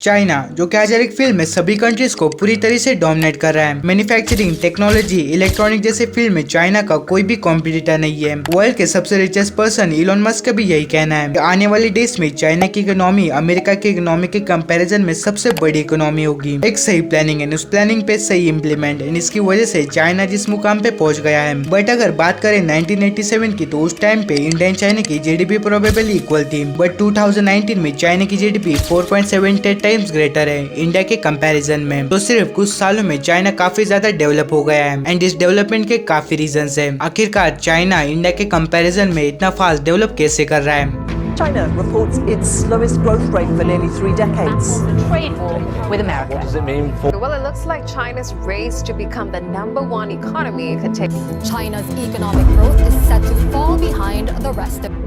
China जो कि आज एक फील्ड में सभी कंट्रीज को पूरी तरह से डोमिनेट कर रहा है। मैन्युफैक्चरिंग, टेक्नोलॉजी, इलेक्ट्रॉनिक जैसे फील्ड में चाइना का कोई भी कॉम्पिटिटर नहीं है। वर्ल्ड के सबसे रिचेस्ट पर्सन इलोन मस्क का भी यही कहना है कि आने वाले डेज में चाइना की इकोनॉमी अमेरिका की इकोनॉमी के कंपैरिजन में सबसे बड़ी इकोनॉमी होगी। एक सही प्लानिंग है, उस प्लानिंग पे सही इम्प्लीमेंट, इसकी वजह से चाइना जिस मुकाम पे पहुंच गया है। बट अगर बात करें 1987 की, तो उस टाइम पे इंडिया एंड चाइना की जीडीपी प्रोबेबली इक्वल थी। बट 2019 में चाइना की जीडीपी 4.78 टाइम्स ग्रेटर है इंडिया के कंपैरिजन में। तो सिर्फ कुछ सालों में चाइना काफी ज्यादा डेवलप हो गया है एंड इस डेवलपमेंट के काफी रीजंस है। आखिरकार चाइना इंडिया के कंपैरिजन में इतना फास्ट डेवलप कैसे कर रहा है? China reports its slowest growth rate for nearly 3 decades. Trade war with America. What does it mean for? Well, it looks like China's race to become the #1 economy could take. China's economic growth is set to fall behind the rest of.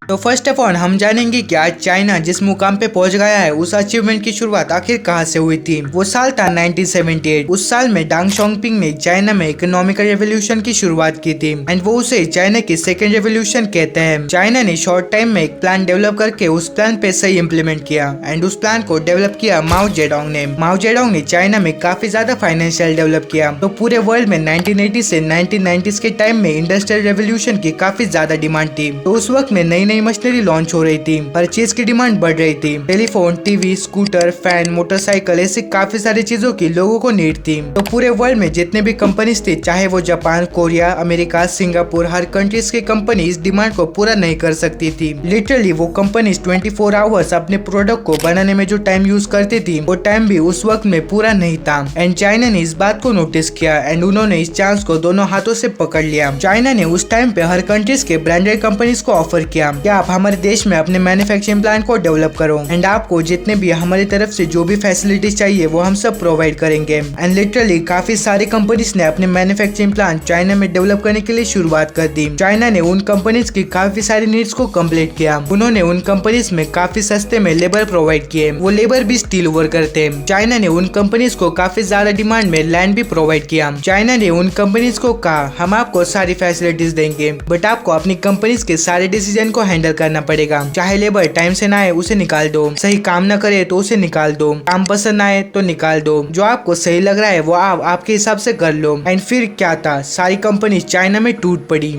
तो first of all हम जानेंगे कि आज China जिस मुकाम पे पहुंच गया है उस अचीवमेंट की शुरुआत आखिर कहां से हुई थी। वो साल था 1978। उस साल में डांग शाओपिंग ने चाइना में इकोनॉमिकल रेवोल्यूशन की शुरुआत की थी एंड वो उसे चाइना की सेकेंड रेवोल्यूशन कहते हैं। चाइना ने शॉर्ट टाइम में एक प्लान डेवलप करके उस प्लान पे सही इम्प्लीमेंट किया एंड उस प्लान को डेवलप किया माओ जेडोंग ने। माओ जेडोंग ने चाइना में काफी ज्यादा फाइनेंशियल डेवलप किया। तो पूरे वर्ल्ड में 1980 से 1990s के टाइम में इंडस्ट्रियल रेवोल्यूशन की काफी ज्यादा डिमांड थी। तो उस वक्त में नई नई मशीनरी लॉन्च हो रही थी, हर चीज की डिमांड बढ़ रही थी। Telephone, TV, scooter, fan, motorcycle, ऐसी काफी सारी चीजों की लोगों को नीड थी। तो पूरे वर्ल्ड में जितने भी कंपनीज थे, चाहे वो जापान, कोरिया, अमेरिका, सिंगापुर, हर कंट्रीज की कंपनी इस डिमांड को पूरा नहीं कर सकती थी। लिटरली वो कंपनीज 24 आवर्स अपने प्रोडक्ट को बनाने में जो टाइम यूज करती थी वो टाइम भी उस वक्त में पूरा नहीं था एंड चाइना ने इस बात को नोटिस किया एंड उन्होंने इस चांस को दोनों हाथों से पकड़ लिया। चाइना ने उस टाइम पे हर कंट्रीज के ब्रांडेड कंपनीज को ऑफर किया कि आप हमारे देश में अपने मैन्युफैक्चरिंग प्लांट को डेवलप करो एंड आपको जितने भी हमारी तरफ से जो भी फैसिलिटीज चाहिए वो हम सब प्रोवाइड करेंगे। एंड लिटरली काफी सारी कंपनीज ने अपने मैन्युफैक्चरिंग प्लांट चाइना में डेवलप करने के लिए शुरुआत कर दी। चाइना ने उन कंपनीज की काफी सारी नीड्स को कंप्लीट किया। उन्होंने उन कंपनीज में काफी सस्ते में लेबर प्रोवाइड किए, वो लेबर भी स्टील वर्कर थे। चाइना ने उन कंपनीज को काफी ज्यादा डिमांड में लैंड भी प्रोवाइड किया। चाइना ने उन कंपनीज को कहा हम आपको सारी फैसिलिटीज देंगे बट आपको अपनी कंपनीज के सारे डिसीजन को हैंडल करना पड़ेगा। चाहे लेबर टाइम से ना आए उसे निकाल दो, सही काम ना करे तो उसे निकाल दो, काम पसंद ना आए तो निकाल दो, जो आपको सही लग रहा है वो आप आपके हिसाब से कर लो। एंड फिर क्या था, सारी कंपनी चाइना में टूट पड़ी।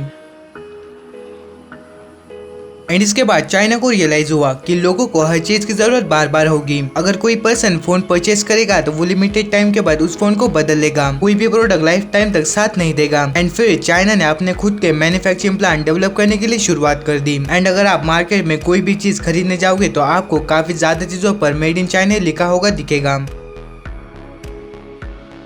एंड इसके बाद चाइना को रियलाइज हुआ कि लोगों को हर चीज की जरूरत बार बार होगी। अगर कोई पर्सन फोन परचेज करेगा तो वो लिमिटेड टाइम के बाद उस फोन को बदल लेगा, कोई भी प्रोडक्ट लाइफ टाइम तक साथ नहीं देगा। एंड फिर चाइना ने अपने खुद के मैन्युफैक्चरिंग प्लांट डेवलप करने के लिए शुरुआत कर दी। एंड अगर आप मार्केट में कोई भी चीज खरीदने जाओगे तो आपको काफी ज्यादा चीजों पर मेड इन चाइना लिखा होगा दिखेगा।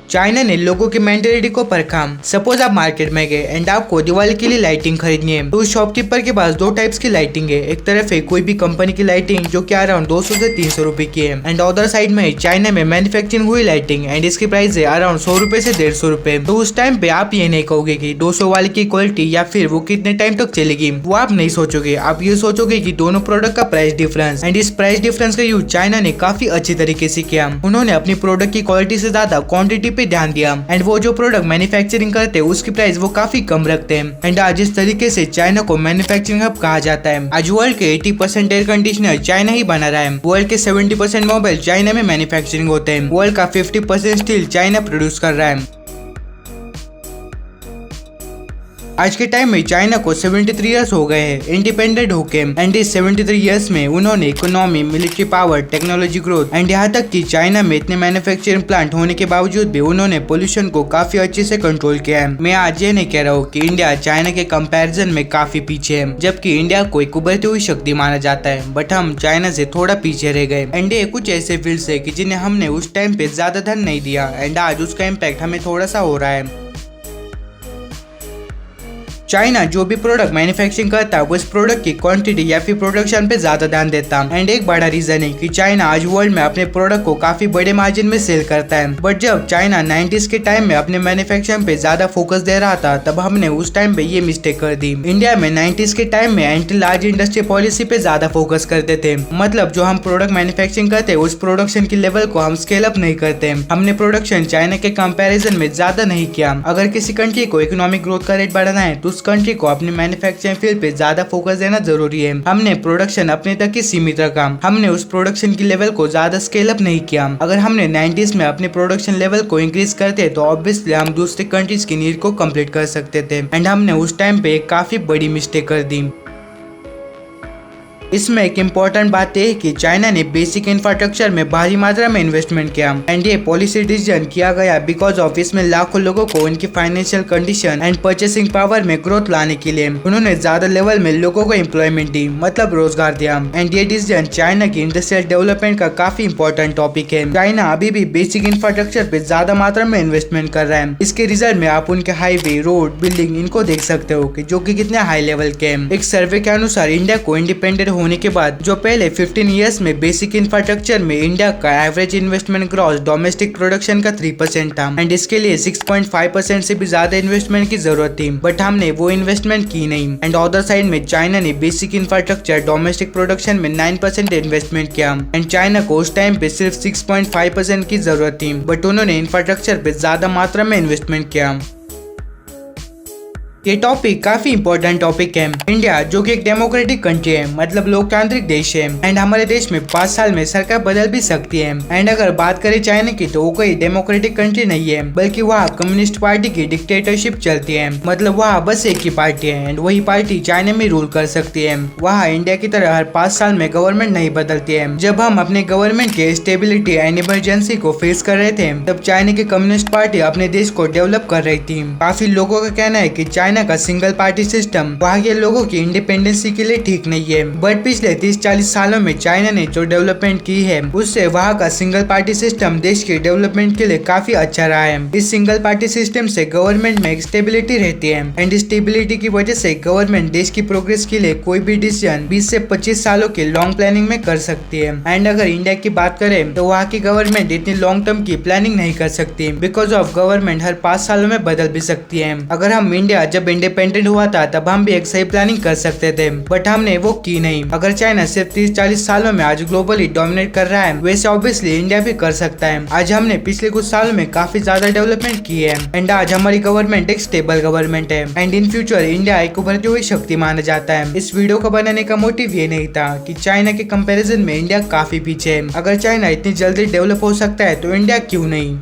चाइना ने लोगों की मेंटेलिटी को परखा। सपोज आप मार्केट में गए एंड आपको दिवाली के लिए लाइटिंग खरीदनी है, तो उस शॉपकीपर के पास दो टाइप्स की लाइटिंग है। एक तरफ है कोई भी कंपनी की लाइटिंग जो कि अराउंड 200 से 300 रुपए की है एंड अदर साइड में चाइना में मैन्युफैक्चरिंग हुई लाइटिंग एंड इसकी प्राइस है अराउंड 100 रुपए से 150 रुपए। तो उस टाइम पे आप ये नहीं कहोगे कि 200 वाले की क्वालिटी या फिर वो कितने टाइम तक चलेगी, वो आप नहीं सोचोगे। आप ये सोचोगे कि दोनों प्रोडक्ट का प्राइस डिफरेंस। एंड इस प्राइस डिफरेंस का यूज चाइना ने काफी अच्छी तरीके से किया। उन्होंने अपनी प्रोडक्ट की क्वालिटी से ज्यादा क्वांटिटी पे ध्यान दिया एंड वो जो प्रोडक्ट मैन्युफैक्चरिंग करते हैं उसकी प्राइस वो काफी कम रखते हैं। एंड आज इस तरीके से चाइना को मैन्युफैक्चरिंग हब कहा जाता है। आज वर्ल्ड के 80% एयर कंडीशनर चाइना ही बना रहा है। वर्ल्ड के 70% मोबाइल चाइना में मैन्युफैक्चरिंग होते हैं। वर्ल्ड का 50% स्टील चाइना प्रोड्यूस कर रहा है। आज के टाइम में चाइना को 73 इयर्स हो गए हैं इंडिपेंडेंट होके एंड इस 73 इयर्स में उन्होंने economy, military power, technology growth and यहाँ तक कि चाइना में इतने मैन्युफैक्चरिंग प्लांट होने के बावजूद भी उन्होंने पोल्यूशन को काफी अच्छे से कंट्रोल किया है। मैं आज ये नहीं कह रहा हूँ कि इंडिया चाइना के कंपैरिजन में काफी पीछे है, जबकि इंडिया को एक उभरती हुई शक्ति माना जाता है, बट हम चाइना से थोड़ा पीछे रह गए। एंड ये कुछ ऐसे फील्ड्स है कि जिन्हें हमने उस टाइम पे ज्यादा धन नहीं दिया एंड आज उसका इम्पैक्ट हमें थोड़ा सा हो रहा है। चाइना जो भी प्रोडक्ट मैन्युफैक्चरिंग करता है वो इस प्रोडक्ट की क्वांटिटी या फिर प्रोडक्शन पे ज्यादा ध्यान देता है। एंड एक बड़ा रीजन है कि चाइना आज वर्ल्ड में अपने प्रोडक्ट को काफी बड़े मार्जिन में सेल करता है। बट जब चाइना 90s के टाइम में अपने मैन्युफैक्चरिंग पे ज्यादा फोकस दे रहा था तब हमने उस टाइम पे ये मिस्टेक कर दी। इंडिया में 90s के टाइम में एंटी लार्ज इंडस्ट्री पॉलिसी पे ज्यादा फोकस करते थे, मतलब जो हम प्रोडक्ट मैन्युफैक्चरिंग करते उस प्रोडक्शन की लेवल को हम स्केल अप नहीं करते। हमने प्रोडक्शन चाइना के कंपैरिजन में ज्यादा नहीं किया। अगर किसी कंट्री को इकोनॉमिक ग्रोथ का रेट बढ़ाना है तो उस कंट्री को अपनी मैन्युफैक्चरिंग फील्ड पे ज्यादा फोकस देना जरूरी है। हमने प्रोडक्शन अपने तक ही सीमित रखा, हमने उस प्रोडक्शन की लेवल को ज्यादा स्केल अप नहीं किया। अगर हमने 90s में अपने प्रोडक्शन लेवल को इंक्रीज करते तो ऑब्वियसली हम दूसरे कंट्रीज की नीड को कंप्लीट कर सकते थे, एंड हमने उस टाइम पे एक काफी बड़ी मिस्टेक कर दी। इसमें एक इम्पोर्टेंट बात यह है कि चाइना ने बेसिक इंफ्रास्ट्रक्चर में भारी मात्रा में इन्वेस्टमेंट किया, एंड ये पॉलिसी डिसीजन किया गया बिकॉज ऑफ इसमें लाखों लोगों को उनकी financial condition and purchasing power में ग्रोथ लाने के लिए उन्होंने ज्यादा लेवल में लोगों को एम्प्लॉयमेंट दी, मतलब रोजगार दिया। एंड ये डिसीजन चाइना की इंडस्ट्रियल डेवलपमेंट का काफी इंपॉर्टेंट टॉपिक है। चाइना अभी भी बेसिक इंफ्रास्ट्रक्चर पे ज्यादा मात्रा में इन्वेस्टमेंट कर रहा है। इसके रिजल्ट में आप उनके हाईवे, रोड, बिल्डिंग इनको देख सकते हो कि जो कि कितने हाई लेवल के हैं। एक सर्वे के अनुसार इंडिया को इंडिपेंडेंट होने के बाद जो पहले 15 इयर्स में बेसिक इंफ्रास्ट्रक्चर में इंडिया का average investment gross domestic production का 3% था, एंड इसके लिए 6.5% से भी ज्यादा इन्वेस्टमेंट की जरूरत थी, बट हमने वो इन्वेस्टमेंट की नहीं। एंड अदर साइड में चाइना ने बेसिक इंफ्रास्ट्रक्चर डोमेस्टिक प्रोडक्शन में 9% इन्वेस्टमेंट किया, एंड चाइना को उस टाइम पे सिर्फ 6.5% की जरूरत थी, बट उन्होंने इंफ्रास्ट्रक्चर पे ज्यादा मात्रा में इन्वेस्टमेंट किया। ये टॉपिक काफी इंपॉर्टेंट टॉपिक है। इंडिया जो कि एक डेमोक्रेटिक कंट्री है, मतलब लोकतांत्रिक देश है, एंड हमारे देश में 5 साल में सरकार बदल भी सकती है। एंड अगर बात करें चाइना की तो वो कोई डेमोक्रेटिक कंट्री नहीं है, बल्कि वहाँ कम्युनिस्ट पार्टी की डिक्टेटरशिप चलती है, मतलब वहाँ बस एक ही पार्टी है, एंड वही पार्टी चाइना में रूल कर सकती है। वहाँ इंडिया की तरह हर 5 साल में गवर्नमेंट नहीं बदलती है। जब हम अपने गवर्नमेंट के स्टेबिलिटी एंड इमरजेंसी को फेस कर रहे थे, तब चाइना की कम्युनिस्ट पार्टी अपने देश को डेवलप कर रही थी। काफी लोगों का कहना है कि चाइना का सिंगल पार्टी सिस्टम वहाँ के लोगों की इंडिपेंडेंसी के लिए ठीक नहीं है, बट पिछले 30-40 सालों में चाइना ने जो डेवलपमेंट की है उससे वहाँ का सिंगल पार्टी सिस्टम देश के डेवलपमेंट के लिए काफी अच्छा रहा है। इस सिंगल पार्टी सिस्टम से गवर्नमेंट में एक स्टेबिलिटी रहती है, एंड स्टेबिलिटी की वजह से गवर्नमेंट देश की प्रोग्रेस के लिए कोई भी डिसीजन 20 से 25 सालों के लॉन्ग प्लानिंग में कर सकती है। एंड अगर इंडिया की बात करें तो वहाँ की गवर्नमेंट इतनी लॉन्ग टर्म की प्लानिंग नहीं कर सकती, बिकॉज ऑफ गवर्नमेंट हर 5 सालों में बदल भी सकती है। अगर हम इंडिया जब इंडिपेंडेंट हुआ था तब हम भी एक सही प्लानिंग कर सकते थे, बट हमने वो की नहीं। अगर चाइना सिर्फ 30-40 सालों में आज ग्लोबली डोमिनेट कर रहा है, वैसे ऑब्वियसली इंडिया भी कर सकता है। आज हमने पिछले कुछ सालों में काफी ज्यादा डेवलपमेंट की है, एंड आज हमारी गवर्नमेंट एक स्टेबल गवर्नमेंट है, एंड इन फ्यूचर इंडिया एक उभरती हुई शक्ति माना जाता है। इस वीडियो को बनाने का मोटिव ये नहीं था कि चाइना के कंपैरिजन में इंडिया काफी पीछे है। अगर चाइना इतनी जल्दी डेवलप हो सकता है तो इंडिया क्यों नहीं।